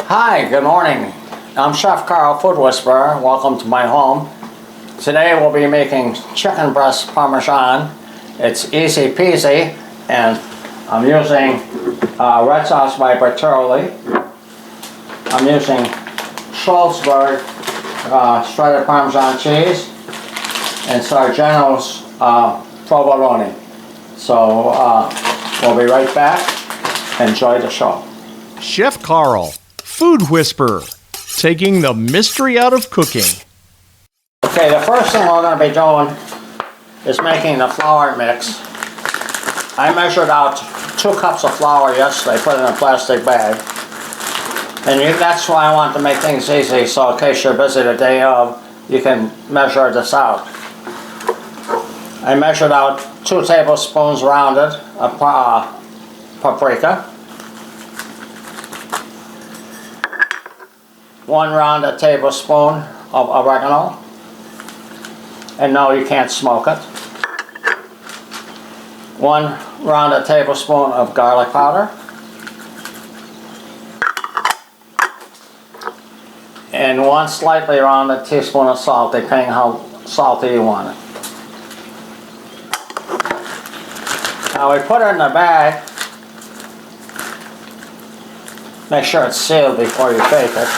Hi, good morning. I'm Chef Carl, Food Whisperer. Welcome to my home. Today we'll be making chicken breast Parmesan. It's easy peasy, and I'm using red sauce by Berttolie. I'm using SHULLSBURG shredded Parmesan cheese and Sargento's provolone. So we'll be right back. Enjoy the show. Chef Carl, Food Whisperer, taking the mystery out of cooking. Okay, the first thing we're going to be doing is making the flour mix. I measured out 2 cups of flour yesterday, put it in a plastic bag. And that's why I want to make things easy, so in case you're busy the day of, you can measure this out. I measured out 2 tablespoons rounded of paprika, 1 rounded tablespoon of oregano, and no, you can't smoke it. 1 rounded tablespoon of garlic powder, and 1 slightly rounded teaspoon of salt, depending how salty you want it. Now we put it in the bag. Make sure it's sealed before you bake it.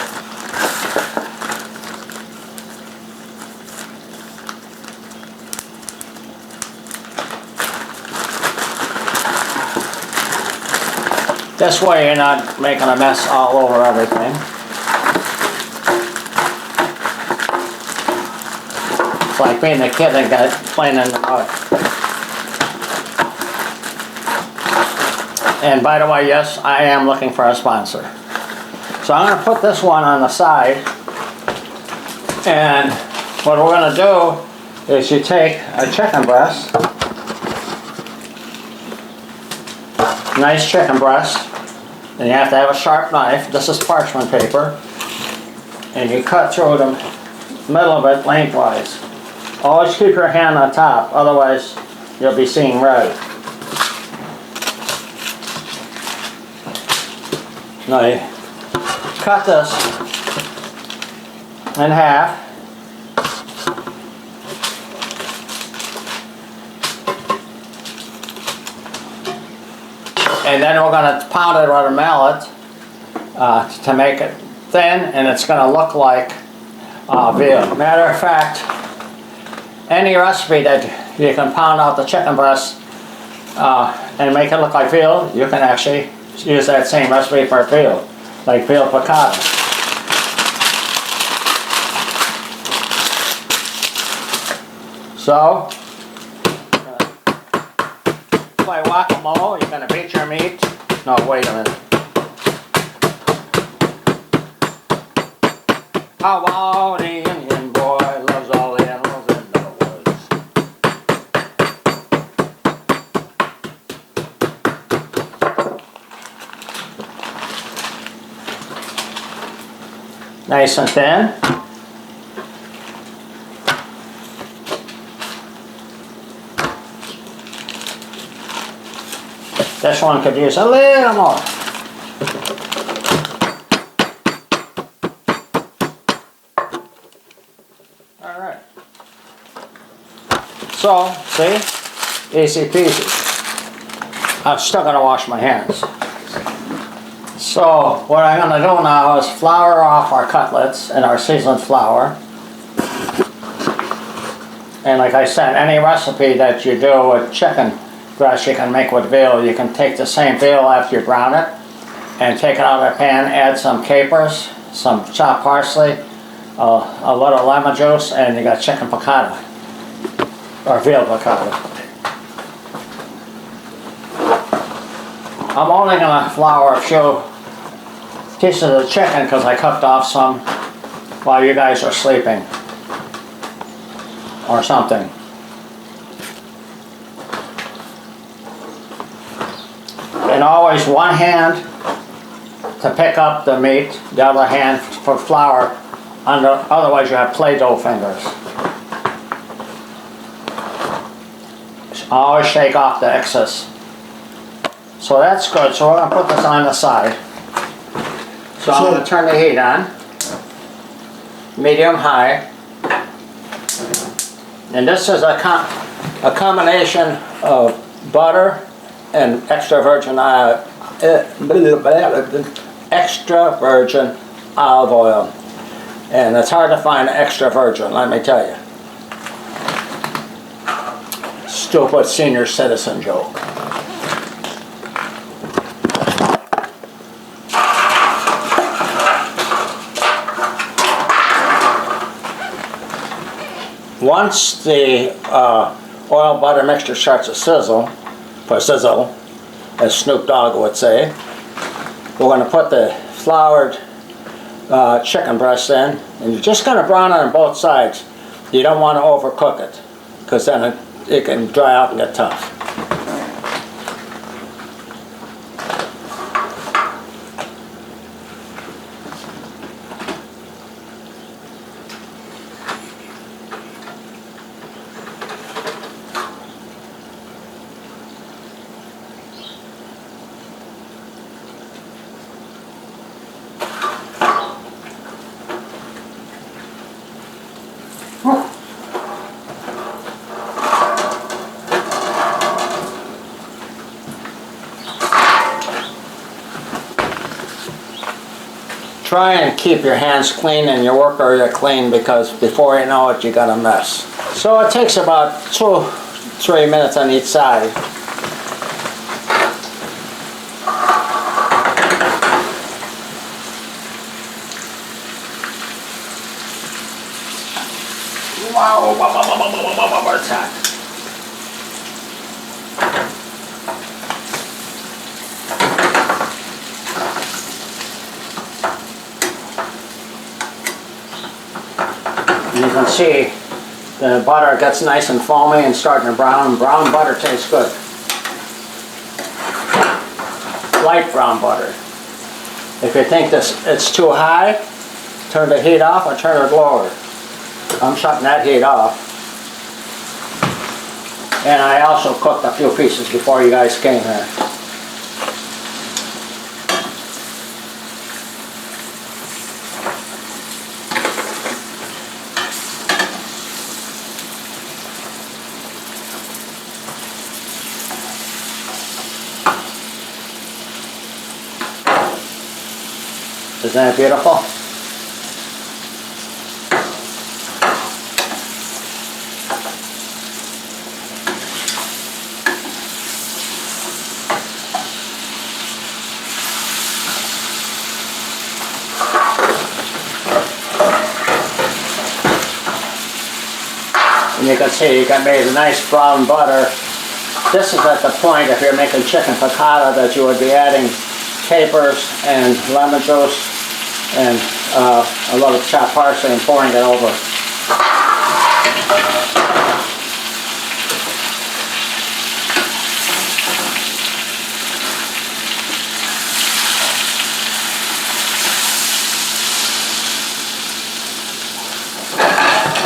This way you're not making a mess all over everything. It's like being a kid that got playing in the mud. And by the way, yes, I am looking for a sponsor. So I'm going to put this one on the side. And what we're going to do is you take a chicken breast, nice chicken breast, and you have to have a sharp knife. This is parchment paper. And you cut through the middle of it lengthwise. Always keep your hand on top, otherwise you'll be seeing red. Now you cut this in half. And then we're going to pound it with a mallet to make it thin, and it's going to look like veal. Matter of fact, any recipe that you can pound out the chicken breast and make it look like veal, you can actually use that same recipe for veal, like veal piccata. So, play whack-a-mole, you're going to beat your meat. No, wait a minute. How about the Indian boy loves all the animals in the woods. Nice and thin. This one could use a little more. Alright. So, see? Easy peasy. I'm still going to wash my hands. So, what I'm going to do now is flour off our cutlets and our seasoned flour. And like I said, any recipe that you do with chicken breast you can make with veal. You can take the same veal after you brown it and take it out of the pan, add some capers, some chopped parsley, a little lemon juice, and you got chicken piccata, or veal piccata. I'm only going to flour a few pieces of the chicken because I cooked off some while you guys are sleeping or something. And always one hand to pick up the meat, the other hand for flour, otherwise you have Play-Doh fingers. Always shake off the excess. So that's good, so we're going to put this on the side. So I'm going to turn the heat on, medium high, and this is a combination of butter and extra virgin olive oil, and it's hard to find extra virgin, let me tell you. Stupid senior citizen joke. Once the oil butter mixture starts to sizzle, as Snoop Dogg would say, we're going to put the floured chicken breast in, and you're just going to brown it on both sides. You don't want to overcook it, because then it can dry out and get tough. Try and keep your hands clean and your work area clean, because before you know it, you got a mess. So it takes about 2-3 minutes on each side. Wow, it's hot. You can see the butter gets nice and foamy and starting to brown. Brown butter tastes good. Light brown butter. If you think it's too high, turn the heat off or turn it lower. I'm shutting that heat off. And I also cooked a few pieces before you guys came here. Isn't that beautiful? And you can see you got made a nice brown butter. This is at the point, if you're making chicken piccata, that you would be adding capers and lemon juice and a little chopped parsley and pouring it over.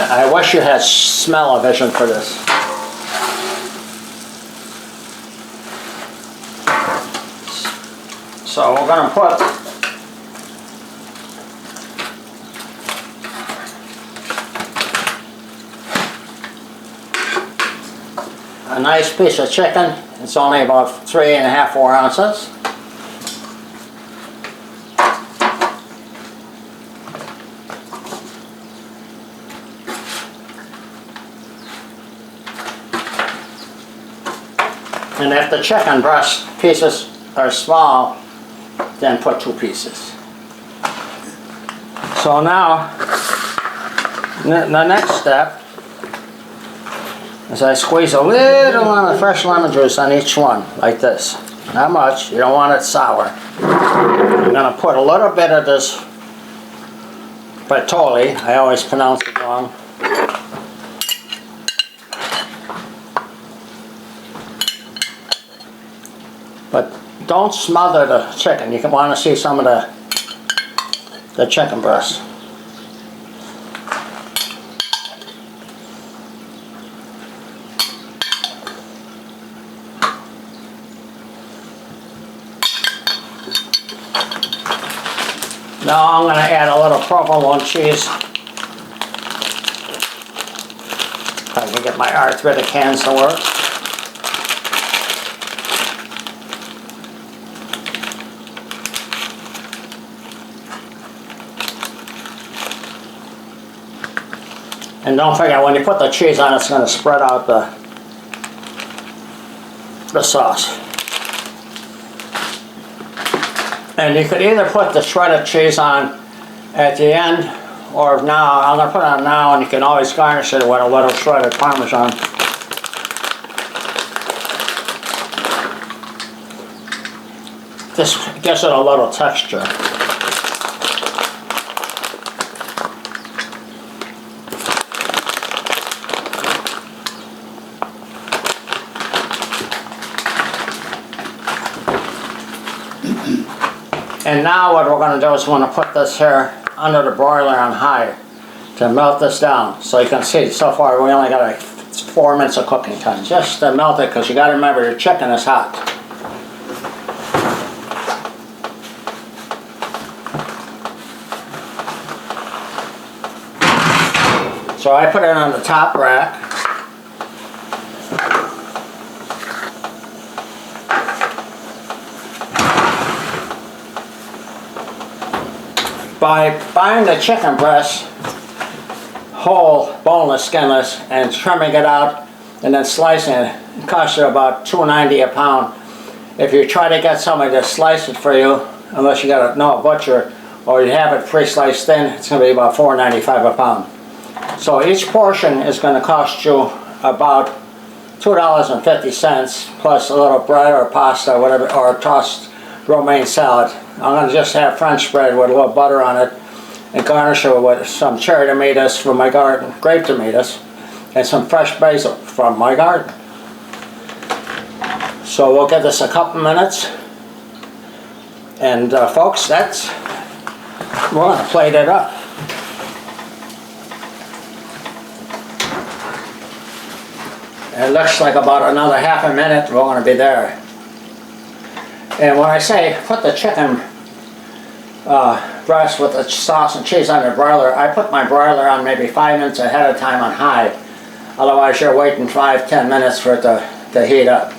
I wish you had smell-o-vision for this. So we're going to put a nice piece of chicken. It's only about 3.5–4 ounces. And if the chicken breast pieces are small, then put 2 pieces. So now, the next step is I squeeze a little amount of fresh lemon juice on each one, like this. Not much, you don't want it sour. I'm going to put a little bit of this Berttolli, I always pronounce it wrong. But don't smother the chicken. You can want to see some of the chicken breast. Now I'm going to add a little provolone cheese. If I can get my arthritic hands to work. And don't forget, when you put the cheese on, it's going to spread out the sauce. And you could either put the shredded cheese on at the end, or now. I'm going to put it on now, and you can always garnish it with a little shredded Parmesan. This gives it a little texture. And now what we're going to do is we're going to put this here under the broiler on high to melt this down. So you can see so far we only got like 4 minutes of cooking time. Just to melt it, because you got to remember your chicken is hot. So I put it on the top rack. By buying the chicken breast whole, boneless, skinless, and trimming it out and then slicing it, it costs you about $2.90 a pound. If you try to get somebody to slice it for you, unless you got a butcher or you have it pre-sliced thin, it's going to be about $4.95 a pound. So each portion is going to cost you about $2.50 plus a little bread or pasta, whatever, or tossed romaine salad. I'm going to just have French bread with a little butter on it and garnish it with some cherry tomatoes from my garden, grape tomatoes, and some fresh basil from my garden. So we'll give this a couple minutes. And folks, we're going to plate it up. It looks like about another half a minute we're going to be there. And when I say put the chicken breast with the sauce and cheese on the broiler, I put my broiler on maybe 5 minutes ahead of time on high. Otherwise you're waiting 5-10 minutes for it to heat up.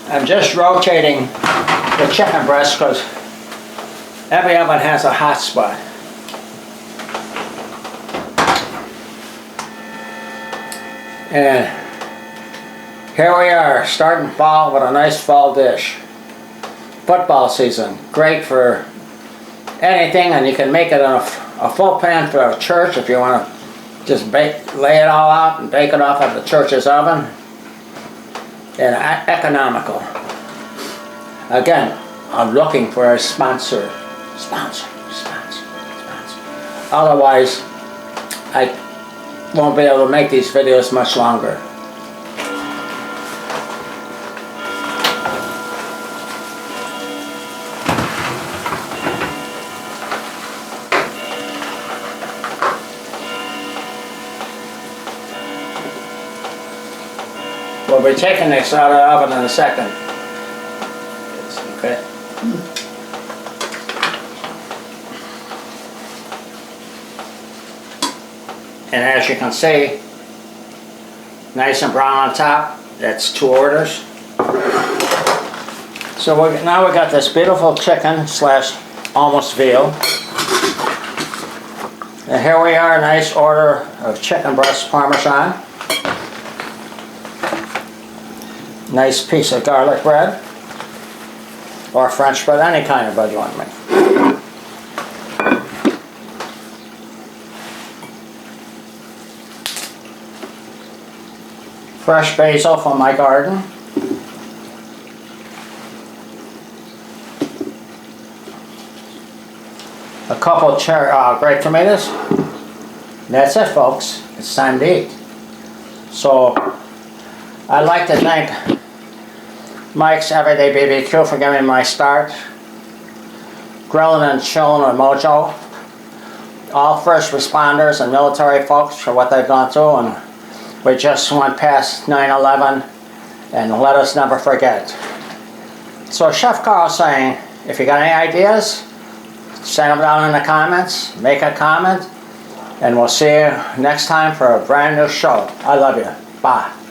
I'm just rotating the chicken breast because every oven has a hot spot. And here we are, starting fall with a nice fall dish. Football season, great for anything, and you can make it in a full pan for a church if you want to just lay it all out and bake it off of the church's oven. And economical. Again, I'm looking for a sponsor. Otherwise, I won't be able to make these videos much longer. We'll be taking this out of the oven in a second. Okay. And as you can see, nice and brown on top. That's 2 orders. So now we got this beautiful chicken slash almost veal. And here we are, a nice order of chicken breast Parmesan. Nice piece of garlic bread, or French bread, any kind of bread you want to make. Fresh basil from my garden. A couple grape tomatoes. And that's it, folks. It's time to eat. So I'd like to thank Mike's Everyday BBQ for giving me my start. grilling and chilling with Mojo. All first responders and military folks for what they've gone through, and we just went past 9/11, and let us never forget. So Chef Carl's saying, if you got any ideas, send them down in the comments, make a comment, and we'll see you next time for a brand new show. I love you. Bye.